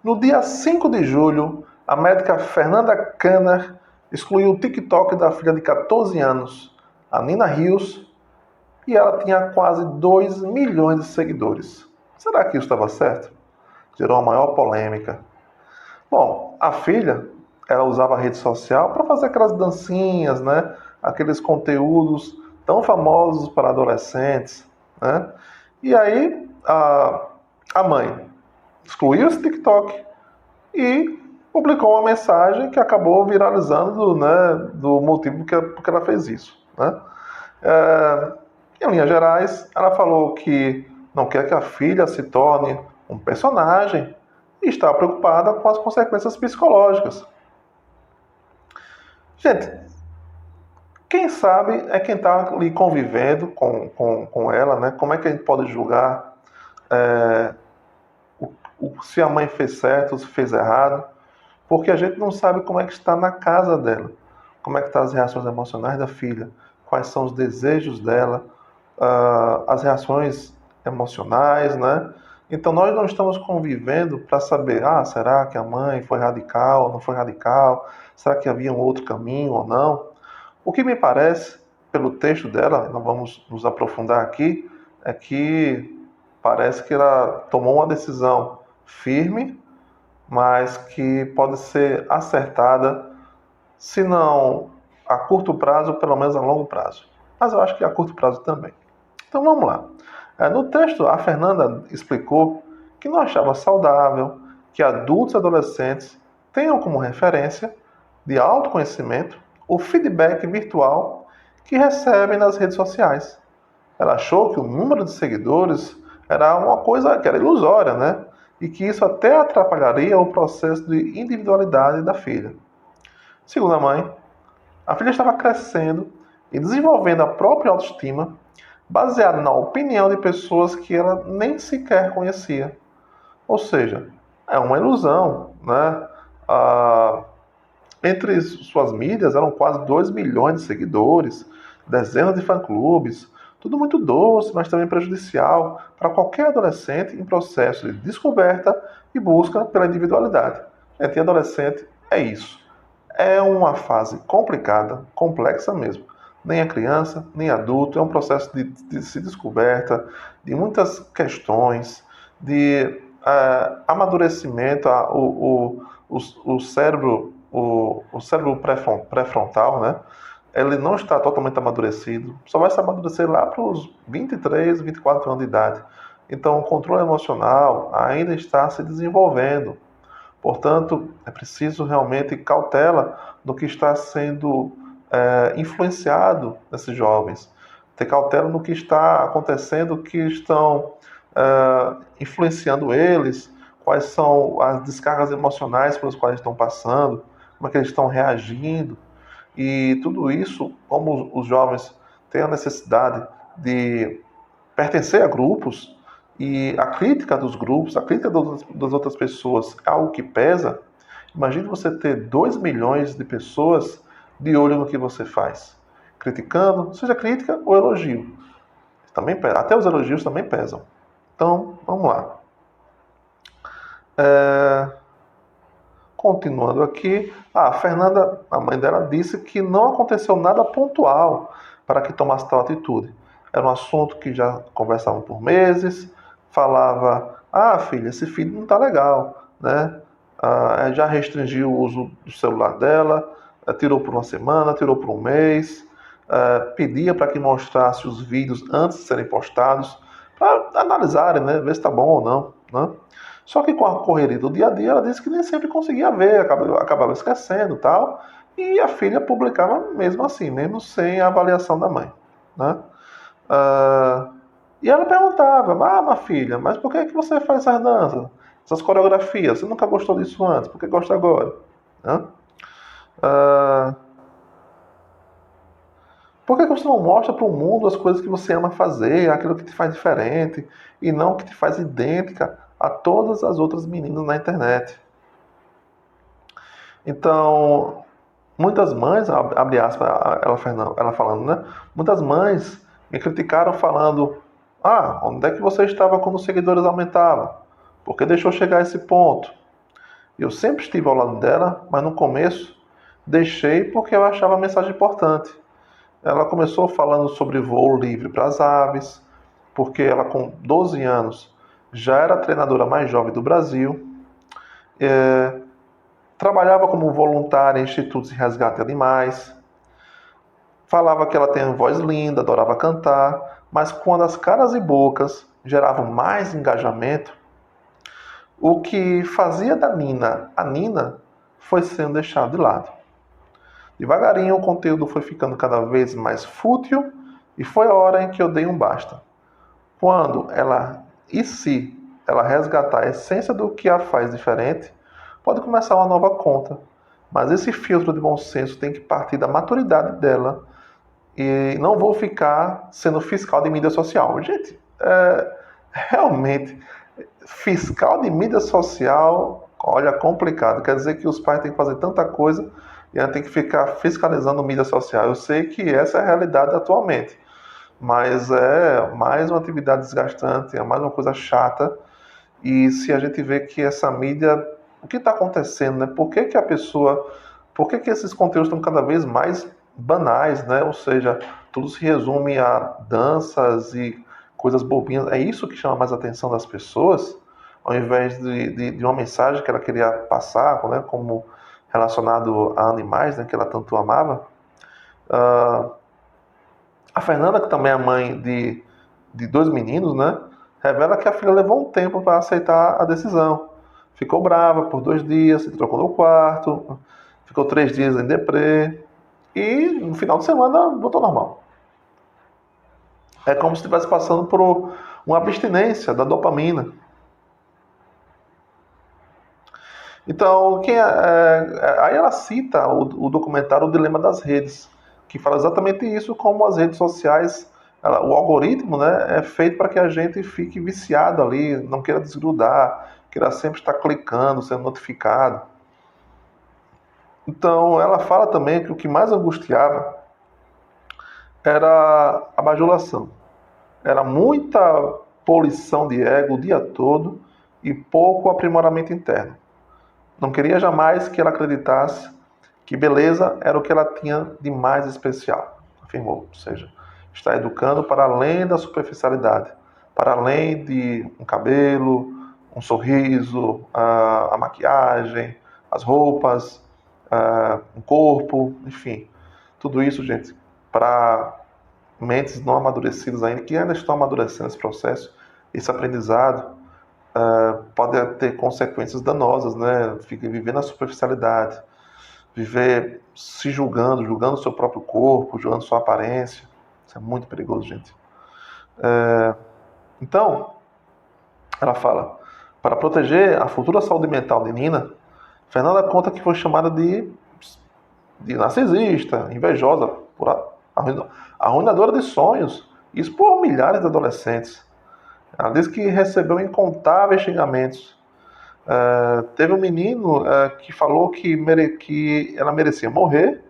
No dia 5 de julho, a médica Fernanda Kanner excluiu o TikTok da filha de 14 anos, a Nina Rios, e ela tinha quase 2 milhões de seguidores. Será que isso estava certo? Gerou uma maior polêmica. Bom, a filha, ela usava a rede social para fazer aquelas dancinhas, né? Aqueles conteúdos tão famosos para adolescentes, né? E aí a mãe excluiu esse TikTok e publicou uma mensagem que acabou viralizando, né, do motivo porque ela fez isso, né? É, em linhas gerais, ela falou que não quer que a filha se torne um personagem e está preocupada com as consequências psicológicas. Gente, quem sabe é quem está ali convivendo com ela, né? Como é que a gente pode julgar é, se a mãe fez certo ou se fez errado? Porque a gente não sabe como é que está na casa dela, como é que estão as reações emocionais da filha, quais são os desejos dela, as reações emocionais, né? Então nós não estamos convivendo para saber, será que a mãe foi radical, não foi radical? Será que havia um outro caminho ou não? O que me parece, pelo texto dela, não vamos nos aprofundar aqui, é que parece que ela tomou uma decisão firme, mas que pode ser acertada, se não a curto prazo, pelo menos a longo prazo. Mas eu acho que a curto prazo também. Então vamos lá. No texto, a Fernanda explicou que não achava saudável que adultos e adolescentes tenham como referência de autoconhecimento o feedback virtual que recebem nas redes sociais. Ela achou que o número de seguidores era uma coisa que era ilusória, né? E que isso até atrapalharia o processo de individualidade da filha. Segundo a filha estava crescendo e desenvolvendo a própria autoestima baseada na opinião de pessoas que ela nem sequer conhecia. Ou seja, é uma ilusão, né? Ah, Entre suas mídias eram quase 2 milhões de seguidores, dezenas de fã-clubes, tudo muito doce, mas também prejudicial para qualquer adolescente em processo de descoberta e busca pela individualidade. Gente, adolescente é isso. É uma fase complicada, complexa mesmo. Nem a criança, nem adulto, é um processo de se descoberta, de muitas questões, de amadurecimento, o cérebro, o cérebro pré-frontal, né? Ele não está totalmente amadurecido, só vai se amadurecer lá para os 23, 24 anos de idade. Então, o controle emocional ainda está se desenvolvendo. Portanto, é preciso realmente cautela no que está sendo influenciado nesses jovens. Ter cautela no que está acontecendo, que estão influenciando eles, quais são as descargas emocionais pelas quais estão passando, como é que eles estão reagindo. E tudo isso, como os jovens têm a necessidade de pertencer a grupos, e a crítica dos grupos, a crítica das outras pessoas é algo que pesa. Imagine você ter 2 milhões de pessoas de olho no que você faz, criticando, seja crítica ou elogio. Também pesa. Até os elogios também pesam. Então, vamos lá. Continuando aqui, a Fernanda, a mãe dela, disse que não aconteceu nada pontual para que tomasse tal atitude. Era um assunto que já conversavam por meses, falava, filha, esse filho não está legal, né? Já restringiu o uso do celular dela, tirou por uma semana, tirou por um mês, pedia para que mostrasse os vídeos antes de serem postados, para analisarem, né? Ver se está bom ou não, né? Só que com a correria do dia a dia, ela disse que nem sempre conseguia ver, acabava esquecendo e tal. E a filha publicava mesmo assim, mesmo sem a avaliação da mãe, né? E ela perguntava, minha filha, mas por que você faz essas danças, essas coreografias? Você nunca gostou disso antes, por que gosta agora? Né? Ah, por que você não mostra para o mundo as coisas que você ama fazer, aquilo que te faz diferente, e não que te faz idêntica a todas as outras meninas na internet? Então, muitas mães, abre aspas, ela falando, né? Muitas mães me criticaram falando, onde é que você estava quando os seguidores aumentavam? Por que deixou chegar a esse ponto? Eu sempre estive ao lado dela, mas no começo deixei porque eu achava a mensagem importante. Ela começou falando sobre voo livre para as aves, porque ela com 12 anos já era a treinadora mais jovem do Brasil, trabalhava como voluntária em institutos de resgate de animais, falava que ela tem uma voz linda, adorava cantar, mas quando as caras e bocas geravam mais engajamento, o que fazia da Nina a Nina foi sendo deixado de lado. Devagarinho o conteúdo foi ficando cada vez mais fútil e foi a hora em que eu dei um basta. Quando ela, e se ela resgatar a essência do que a faz diferente, pode começar uma nova conta. Mas esse filtro de bom senso tem que partir da maturidade dela e não vou ficar sendo fiscal de mídia social. Gente, realmente, fiscal de mídia social, olha, complicado. Quer dizer que os pais têm que fazer tanta coisa e a gente tem que ficar fiscalizando mídia social. Eu sei que essa é a realidade atualmente, mas é mais uma atividade desgastante, é mais uma coisa chata. E se a gente vê que essa mídia, o que está acontecendo, né? Por que que esses conteúdos estão cada vez mais banais, né? Ou seja, tudo se resume a danças e coisas bobinhas. É isso que chama mais a atenção das pessoas, ao invés de uma mensagem que ela queria passar, né? Como relacionado a animais, né? Que ela tanto amava. A Fernanda, que também é mãe de dois meninos, né? Revela que a filha levou um tempo para aceitar a decisão. Ficou brava por 2 dias, se trocou no quarto, ficou 3 dias em deprê e no final de semana voltou normal. É como se estivesse passando por uma abstinência da dopamina. Então, aí ela cita o documentário O Dilema das Redes, que fala exatamente isso, como as redes sociais, o algoritmo, né, é feito para que a gente fique viciado ali, não queira desgrudar, queira sempre estar clicando, sendo notificado. Então, ela fala também que o que mais angustiava era a bajulação. Era muita poluição de ego o dia todo e pouco aprimoramento interno. Não queria jamais que ela acreditasse que beleza era o que ela tinha de mais especial, afirmou. Ou seja, está educando para além da superficialidade, para além de um cabelo, um sorriso, a maquiagem, as roupas, um corpo, enfim. Tudo isso, gente, para mentes não amadurecidas ainda, que ainda estão amadurecendo esse processo, esse aprendizado, pode ter consequências danosas, né? Fica vivendo na superficialidade, viver se julgando, julgando o seu próprio corpo, julgando sua aparência. Isso é muito perigoso, gente. Então, ela fala, para proteger a futura saúde mental de Nina, Fernanda conta que foi chamada de narcisista, invejosa, por arruinadora de sonhos, isso por milhares de adolescentes. Ela diz que recebeu incontáveis xingamentos. Teve um menino que falou que ela merecia morrer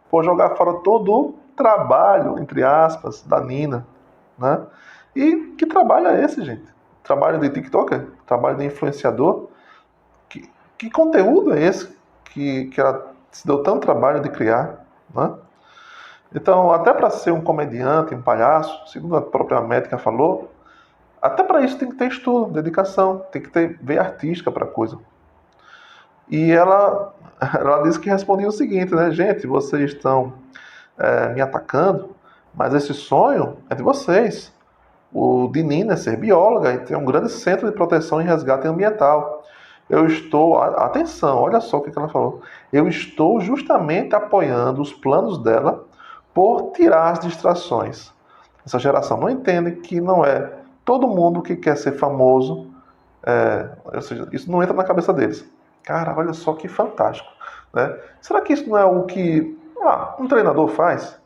por jogar fora todo o trabalho, entre aspas, da Nina. Né? E que trabalho é esse, gente? Trabalho de TikToker? Trabalho de influenciador? Que conteúdo é esse que ela se deu tanto trabalho de criar? Né? Então, até para ser um comediante, um palhaço, segundo a própria médica falou, até para isso tem que ter estudo, dedicação, tem que ter veia artística para a coisa. E ela disse que respondia o seguinte, né? Gente, vocês estão me atacando, mas esse sonho é de vocês. O de Nina é ser bióloga e ter um grande centro de proteção e resgate ambiental. Eu estou, atenção, olha só o que ela falou. Eu estou justamente apoiando os planos dela por tirar as distrações. Essa geração não entende que não é todo mundo que quer ser famoso, ou seja, isso não entra na cabeça deles. Cara, olha só que fantástico. Né? Será que isso não é o que um treinador faz?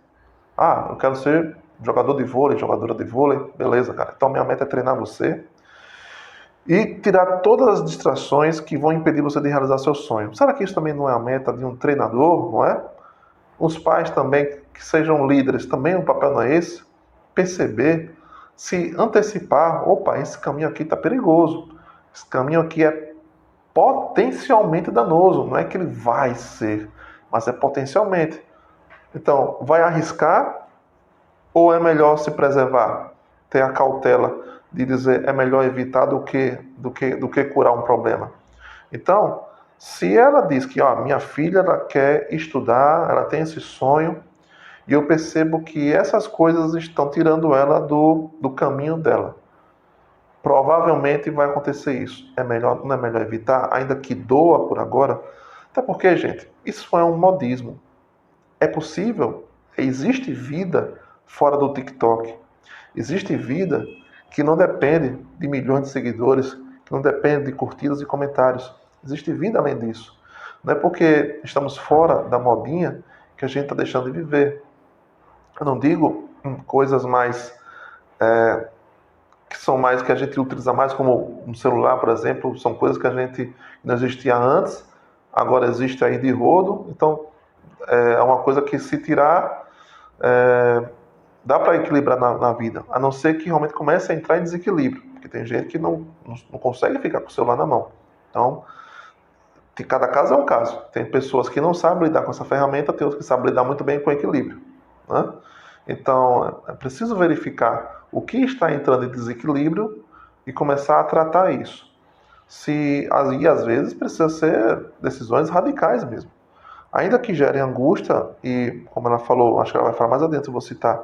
Eu quero ser jogador de vôlei, jogadora de vôlei. Beleza, cara. Então minha meta é treinar você e tirar todas as distrações que vão impedir você de realizar seu sonho. Será que isso também não é a meta de um treinador, não é? Os pais também, que sejam líderes, também o papel não é esse? Perceber, se antecipar, opa, esse caminho aqui está perigoso, esse caminho aqui é potencialmente danoso. Não é que ele vai ser, mas é potencialmente. Então, vai arriscar ou é melhor se preservar? Ter a cautela de dizer é melhor evitar do que curar um problema. Então, se ela diz que minha filha ela quer estudar, ela tem esse sonho, e eu percebo que essas coisas estão tirando ela do caminho dela, provavelmente vai acontecer isso. Não é melhor evitar, ainda que doa por agora? Até porque, gente, isso é um modismo. É possível, existe vida fora do TikTok. Existe vida que não depende de milhões de seguidores, que não depende de curtidas e comentários. Existe vida além disso. Não é porque estamos fora da modinha que a gente está deixando de viver. Eu não digo coisas mais que são mais que a gente utiliza mais, como um celular, por exemplo, são coisas que a gente não existia antes, agora existe aí de rodo. Então é uma coisa que se tirar dá para equilibrar na vida, a não ser que realmente comece a entrar em desequilíbrio, porque tem gente que não consegue ficar com o celular na mão. Então, cada caso é um caso. Tem pessoas que não sabem lidar com essa ferramenta, tem outras que sabem lidar muito bem com o equilíbrio, né? Então, é preciso verificar o que está entrando em desequilíbrio e começar a tratar isso. E às vezes precisa ser decisões radicais mesmo. Ainda que gere angústia, e como ela falou, acho que ela vai falar mais adiante, eu vou citar,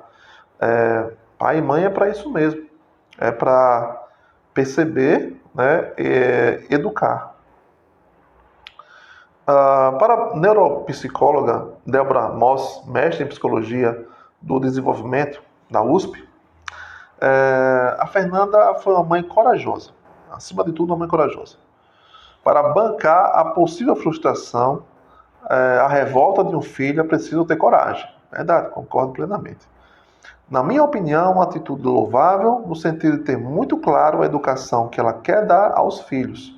pai e mãe é para isso mesmo. É para perceber, né, e educar. Para a neuropsicóloga Débora Moss, mestre em psicologia do desenvolvimento da USP, a Fernanda foi uma mãe corajosa, acima de tudo uma mãe corajosa, para bancar a possível frustração, a revolta de um filho é preciso ter coragem. Verdade, concordo plenamente. Na minha opinião, uma atitude louvável no sentido de ter muito claro a educação que ela quer dar aos filhos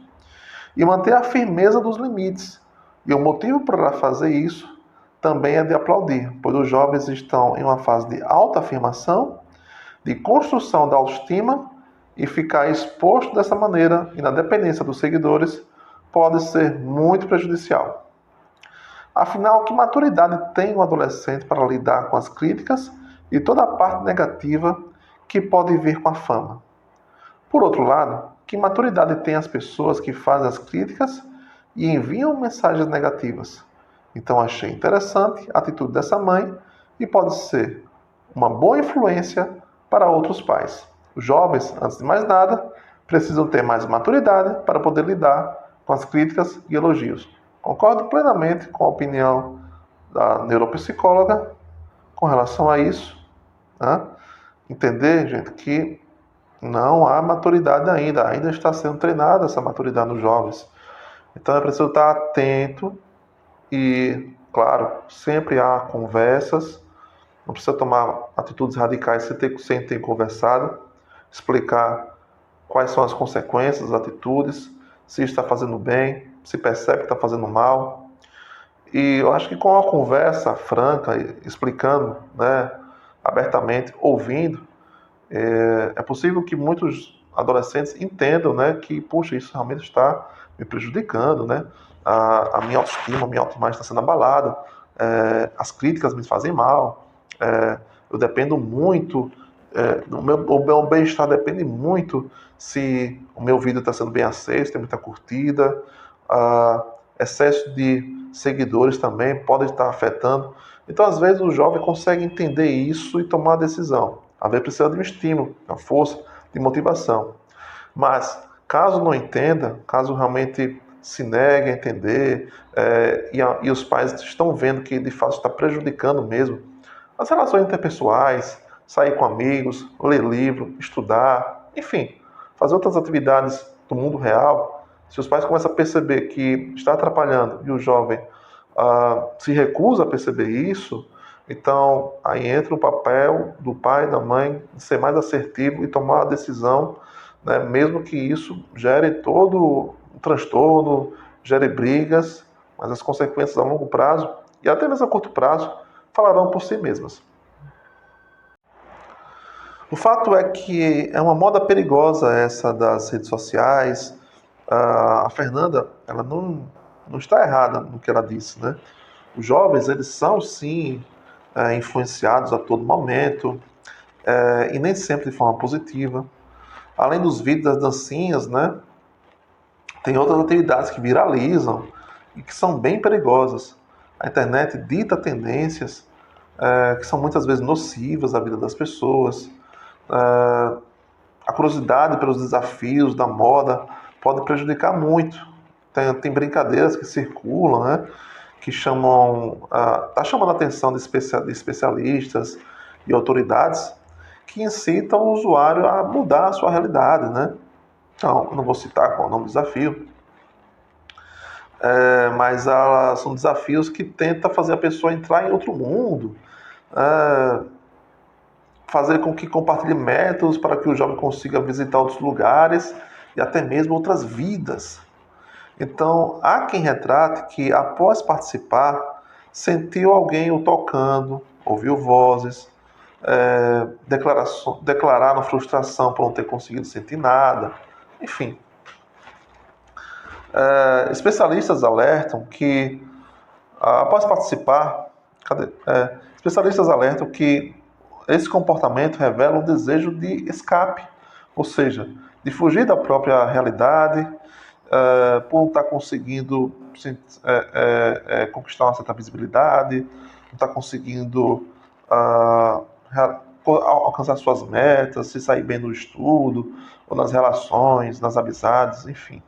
e manter a firmeza dos limites. E o motivo para ela fazer isso também é de aplaudir, pois os jovens estão em uma fase de autoafirmação, de construção da autoestima, e ficar exposto dessa maneira e na dependência dos seguidores pode ser muito prejudicial. Afinal, que maturidade tem um adolescente para lidar com as críticas e toda a parte negativa que pode vir com a fama? Por outro lado, que maturidade tem as pessoas que fazem as críticas e enviam mensagens negativas? Então achei interessante a atitude dessa mãe e pode ser uma boa influência para outros pais. Os jovens, antes de mais nada, precisam ter mais maturidade para poder lidar com as críticas e elogios. Concordo plenamente com a opinião da neuropsicóloga com relação a isso, né? Entender, gente, que não há maturidade ainda está sendo treinada essa maturidade nos jovens. Então é preciso estar atento e, claro, sempre há conversas, não precisa tomar atitudes radicais sem ter conversado, explicar quais são as consequências das atitudes, se está fazendo bem, se percebe que está fazendo mal. E eu acho que com a conversa franca, explicando, né, abertamente, ouvindo, é possível que muitos adolescentes entendam, né, que, puxa, isso realmente está me prejudicando, né? A minha autoestima, a minha autoimagem está sendo abalada, as críticas me fazem mal, eu dependo muito, o meu bem-estar depende muito se o meu vídeo está sendo bem aceito, tem muita curtida, excesso de seguidores também pode estar afetando. Então, às vezes, o jovem consegue entender isso e tomar a decisão. Às vezes precisa de um estímulo, de uma força, de motivação. Mas, caso não entenda, caso realmente se negue a entender, e os pais estão vendo que de fato está prejudicando mesmo as relações interpessoais, sair com amigos, ler livro, estudar, enfim, fazer outras atividades do mundo real. Se os pais começam a perceber que está atrapalhando e o jovem se recusa a perceber isso, então aí entra o papel do pai e da mãe de ser mais assertivo e tomar a decisão, né, mesmo que isso gere todo um transtorno, gere brigas, mas as consequências a longo prazo e até mesmo a curto prazo falarão por si mesmas. O fato é que é uma moda perigosa essa das redes sociais, A Fernanda, ela não está errada no que ela disse, né? Os jovens, eles são sim influenciados a todo momento, e nem sempre de forma positiva. Além dos vídeos das dancinhas, né? Tem outras atividades que viralizam e que são bem perigosas. A internet dita tendências que são muitas vezes nocivas à vida das pessoas. É, a curiosidade pelos desafios da moda pode prejudicar muito. Tem brincadeiras que circulam, né? Que tá chamando a atenção de especialistas e autoridades que incitam o usuário a mudar a sua realidade, né? Então, eu não vou citar qual é o nome do desafio, mas são desafios que tentam fazer a pessoa entrar em outro mundo, é, fazer com que compartilhe métodos para que o jovem consiga visitar outros lugares e até mesmo outras vidas. Então, há quem retrate que, após participar, sentiu alguém o tocando, ouviu vozes, declararam frustração por não ter conseguido sentir nada, enfim. Especialistas alertam que, após participar, especialistas alertam que esse comportamento revela um desejo de escape, ou seja, de fugir da própria realidade, por não estar conseguindo conquistar uma certa visibilidade, não estar conseguindo alcançar suas metas, se sair bem no estudo, ou nas relações, nas amizades, enfim.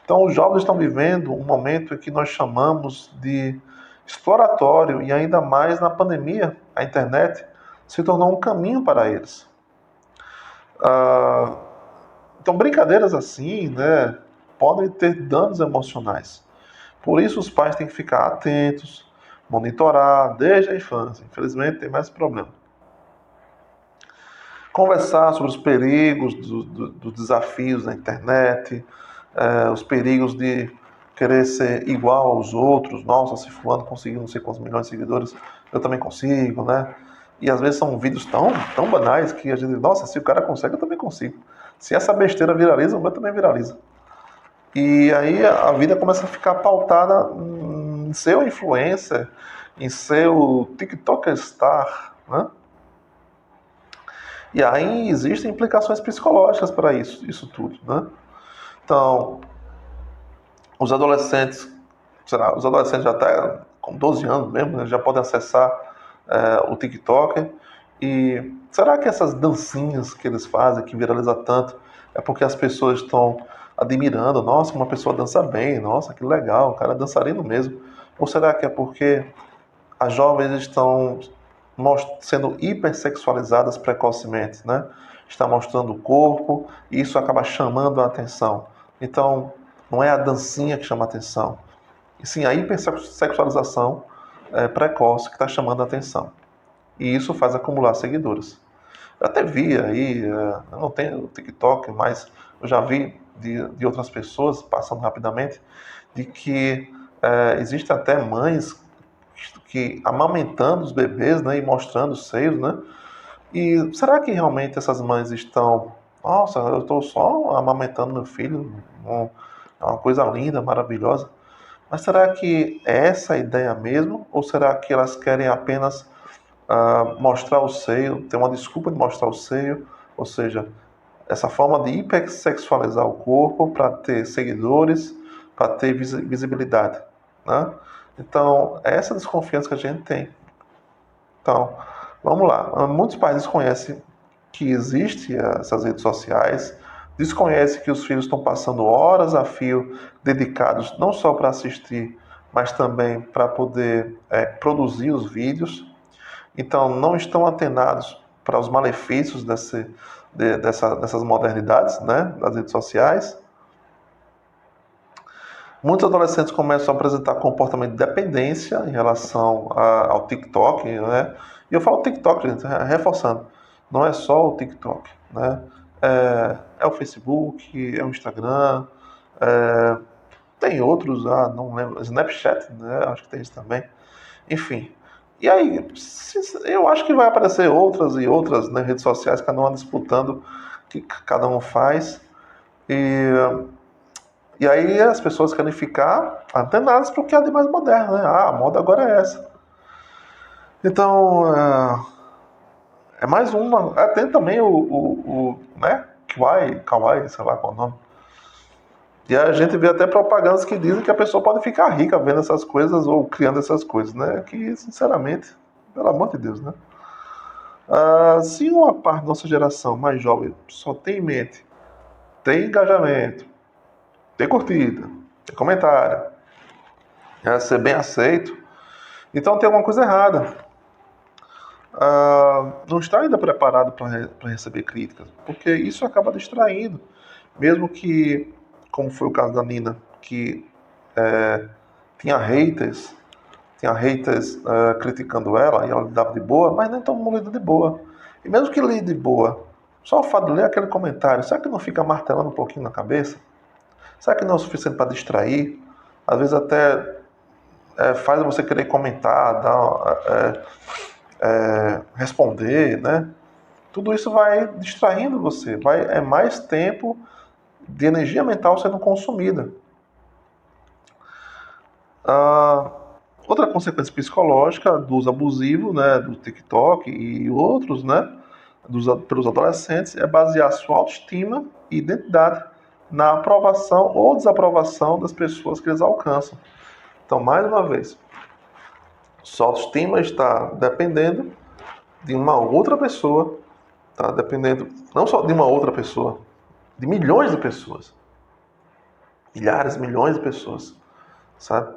Então, os jovens estão vivendo um momento que nós chamamos de exploratório, e ainda mais na pandemia, a internet se tornou um caminho para eles. Ah, então, brincadeiras assim, né, podem ter danos emocionais. Por isso, os pais têm que ficar atentos, monitorar desde a infância. Infelizmente, tem mais problema. Conversar sobre os perigos dos desafios na internet, os perigos de querer ser igual aos outros. Nossa, se fulano conseguiu não sei quantos milhões de seguidores, eu também consigo, né? E às vezes são vídeos tão banais que a gente diz, nossa, se o cara consegue, eu também consigo. Se essa besteira viraliza, o meu também viraliza. E aí a vida começa a ficar pautada em ser o influencer, em ser o TikToker star, né? E aí existem implicações psicológicas para isso tudo, né? Então, os adolescentes, os adolescentes já até com 12 anos mesmo, né, já podem acessar o TikTok. E será que essas dancinhas que eles fazem, que viraliza tanto, é porque as pessoas estão admirando? Nossa, uma pessoa dança bem, nossa, que legal, o cara é dançarino mesmo. Ou será que é porque as jovens estão sendo hipersexualizadas precocemente, né? Está mostrando o corpo e isso acaba chamando a atenção. Então, não é a dancinha que chama a atenção, e sim a hipersexualização precoce que está chamando a atenção. E isso faz acumular seguidores. Eu até vi aí, eu não tenho TikTok, mas eu já vi de outras pessoas, passando rapidamente, de que existem até mães que amamentando os bebês, né, e mostrando os seios, né? E será que realmente essas mães estão, nossa, eu estou só amamentando meu filho, é uma coisa linda, maravilhosa. Mas será que é essa a ideia mesmo? Ou será que elas querem apenas mostrar o seio, ter uma desculpa de mostrar o seio? Ou seja, essa forma de hipersexualizar o corpo para ter seguidores, para ter visibilidade, né? Então, é essa desconfiança que a gente tem. Então, vamos lá. Muitos pais desconhecem que existem essas redes sociais, desconhecem que os filhos estão passando horas a fio dedicados não só para assistir, mas também para poder produzir os vídeos. Então, não estão atenados para os malefícios dessas modernidades, né, das redes sociais. Muitos adolescentes começam a apresentar comportamento de dependência em relação ao TikTok, né? E eu falo TikTok, gente, reforçando, não é só o TikTok, né? É o Facebook, é o Instagram, tem outros, não lembro, Snapchat, né? Acho que tem isso também. Enfim. E aí, eu acho que vai aparecer outras e outras, né, redes sociais, cada uma disputando o que cada um faz. E E aí as pessoas querem ficar antenadas porque é de mais moderno, né? Ah, a moda agora é essa. Então, é mais uma. Tem também né? Kawaii, sei lá qual é o nome. E a gente vê até propagandas que dizem que a pessoa pode ficar rica vendo essas coisas ou criando essas coisas, né? Que, sinceramente, pelo amor de Deus, né? Se uma parte da nossa geração mais jovem só tem em mente, tem engajamento, tem curtida, tem comentário, ser bem aceito, então tem alguma coisa errada. Não está ainda preparado para receber críticas, porque isso acaba distraindo. Mesmo que, como foi o caso da Nina, que tinha haters, criticando ela, e ela lidava de boa, mas nem todo mundo lida de boa. E mesmo que lide de boa, só o fato de ler aquele comentário, será que não fica martelando um pouquinho na cabeça? Será que não é o suficiente para distrair? Às vezes até faz você querer comentar, responder, né? Tudo isso vai distraindo você, é mais tempo de energia mental sendo consumida. Ah, outra consequência psicológica do uso abusivo, né, do TikTok e outros, né, pelos adolescentes, é basear sua autoestima e identidade na aprovação ou desaprovação das pessoas que eles alcançam. Então, mais uma vez, sua autoestima está dependendo de uma outra pessoa, está dependendo não só de uma outra pessoa, de milhões de pessoas, milhares, milhões de pessoas, sabe?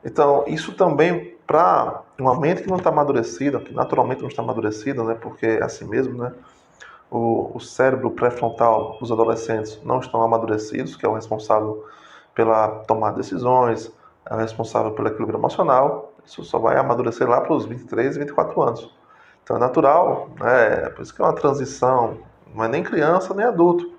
Então, isso também, para uma mente que não está amadurecida, que naturalmente não está amadurecida, né, porque é assim mesmo, né, o cérebro pré-frontal dos adolescentes não estão amadurecidos, que é o responsável pela tomada de decisões, é o responsável pelo equilíbrio emocional, isso só vai amadurecer lá para os 23 e 24 anos. Então é natural, né, por isso que é uma transição, não é nem criança nem adulto,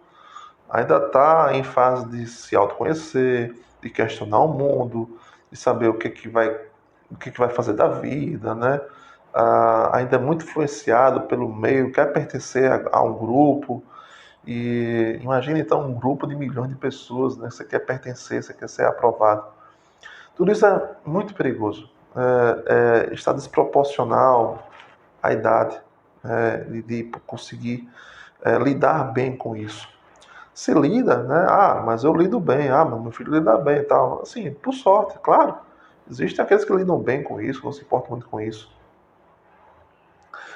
ainda está em fase de se autoconhecer, de questionar o mundo, de saber o que vai fazer da vida, né? Ainda é muito influenciado pelo meio, quer pertencer a um grupo. E imagine então um grupo de milhões de pessoas, né? Você quer pertencer, você quer ser aprovado. Tudo isso é muito perigoso. Está desproporcional à idade, de conseguir lidar bem com isso. Se lida, né? Ah, mas eu lido bem. Ah, meu filho lida bem e tal. Assim, por sorte, claro. Existem aqueles que lidam bem com isso, não se importam muito com isso.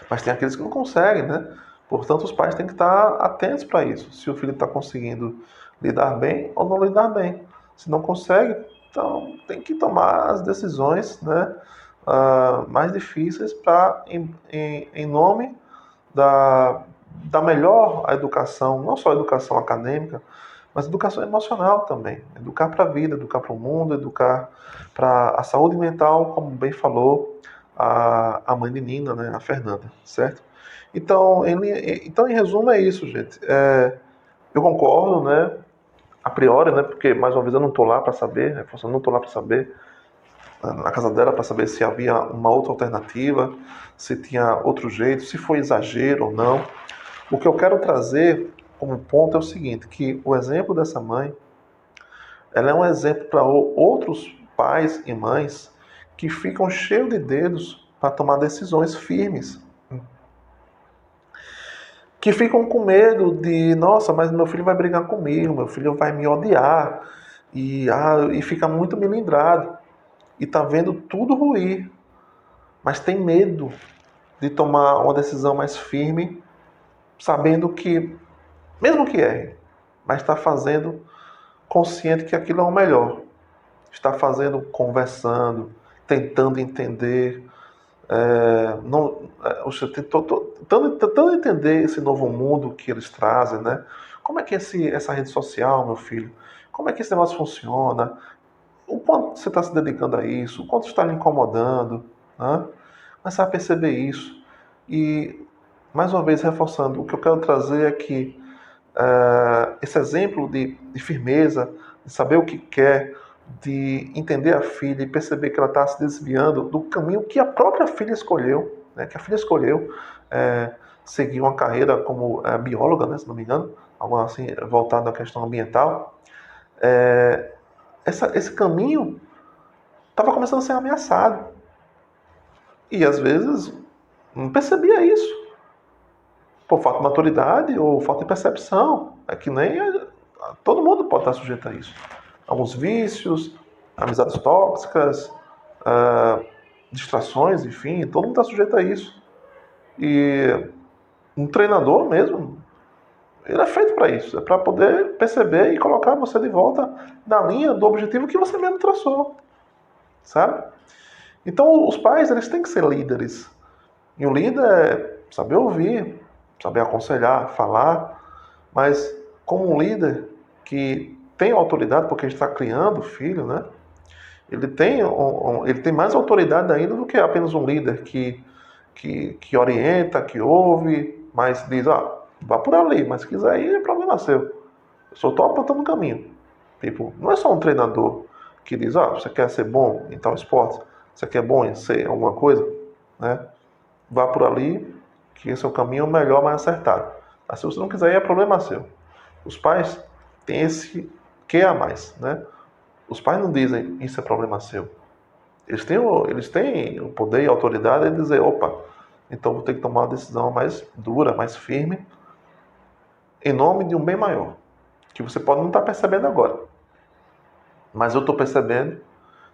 Mas tem aqueles que não conseguem, né? Portanto, os pais têm que estar atentos para isso. Se o filho está conseguindo lidar bem ou não lidar bem. Se não consegue, então tem que tomar as decisões, né, mais difíceis em nome da melhor educação, não só a educação acadêmica, mas educação emocional também. Educar para a vida, educar para o mundo, educar para a saúde mental, como bem falou a mãe de Nina, né, a Fernanda, certo? Então, em resumo, é isso, gente. Eu concordo, né, a priori, né, porque, mais uma vez, eu não estou lá para saber, eu não estou lá para saber, na casa dela, para saber se havia uma outra alternativa, se tinha outro jeito, se foi exagero ou não. O que eu quero trazer como ponto é o seguinte, que o exemplo dessa mãe, ela é um exemplo para outros pais e mães que ficam cheios de dedos para tomar decisões firmes, que ficam com medo de, nossa, mas meu filho vai brigar comigo, meu filho vai me odiar, e fica muito melindrado, e tá vendo tudo ruir, mas tem medo de tomar uma decisão mais firme, sabendo que, mesmo que erre, mas está fazendo consciente que aquilo é o melhor. Está fazendo, conversando, tentando entender, não, tentando entender esse novo mundo que eles trazem, né? Como é que essa rede social, meu filho? Como é que esse negócio funciona? O quanto você está se dedicando a isso? O quanto está lhe incomodando? Né? Começar a perceber isso. E, mais uma vez, reforçando, o que eu quero trazer é que esse exemplo de firmeza, de saber o que quer, de entender a filha e perceber que ela está se desviando do caminho que a própria filha escolheu, né? Que a filha escolheu seguir uma carreira como bióloga, né, se não me engano, algo assim voltado à questão ambiental. esse caminho estava começando a ser ameaçado. E às vezes não percebia isso. Por falta de maturidade ou falta de percepção. É que nem todo mundo pode estar sujeito a isso. Alguns vícios, amizades tóxicas, distrações, enfim, todo mundo está sujeito a isso. E um treinador mesmo, ele é feito para isso, é para poder perceber e colocar você de volta na linha do objetivo que você mesmo traçou, sabe? Então os pais, eles têm que ser líderes. E o líder é saber ouvir, saber aconselhar, falar, mas como um líder que tem autoridade, porque a gente está criando filho, né? Ele tem mais autoridade ainda do que apenas um líder que orienta, que ouve, mas diz, vá por ali, mas se quiser ir, é problema seu. Eu só estou apontando o caminho. Tipo, não é só um treinador que diz, você quer ser bom em tal esporte, você quer bom em ser alguma coisa, né? Vá por ali, que esse é o caminho melhor, mais acertado. Mas se você não quiser ir, é problema seu. Os pais têm esse que a mais, né? Os pais não dizem, isso é problema seu. Eles têm o poder e a autoridade de dizer, opa, então vou ter que tomar uma decisão mais dura, mais firme, em nome de um bem maior, que você pode não estar percebendo agora. Mas eu estou percebendo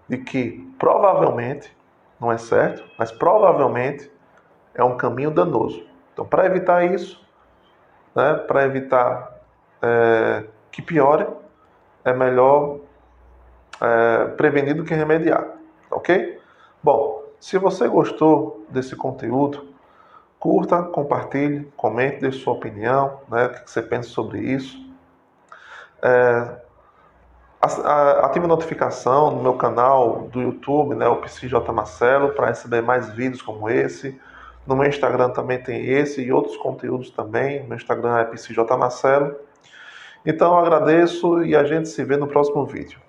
de que provavelmente, não é certo, mas provavelmente é um caminho danoso. Então, para evitar isso, né, para evitar que piore, é melhor prevenir do que remediar, ok? Bom, se você gostou desse conteúdo, curta, compartilhe, comente, deixe sua opinião, né, o que você pensa sobre isso. Ative a notificação no meu canal do YouTube, né, o PsiJ Marcelo, para receber mais vídeos como esse. No meu Instagram também tem esse e outros conteúdos também. Meu Instagram é PsiJ Marcelo. Então eu agradeço e a gente se vê no próximo vídeo.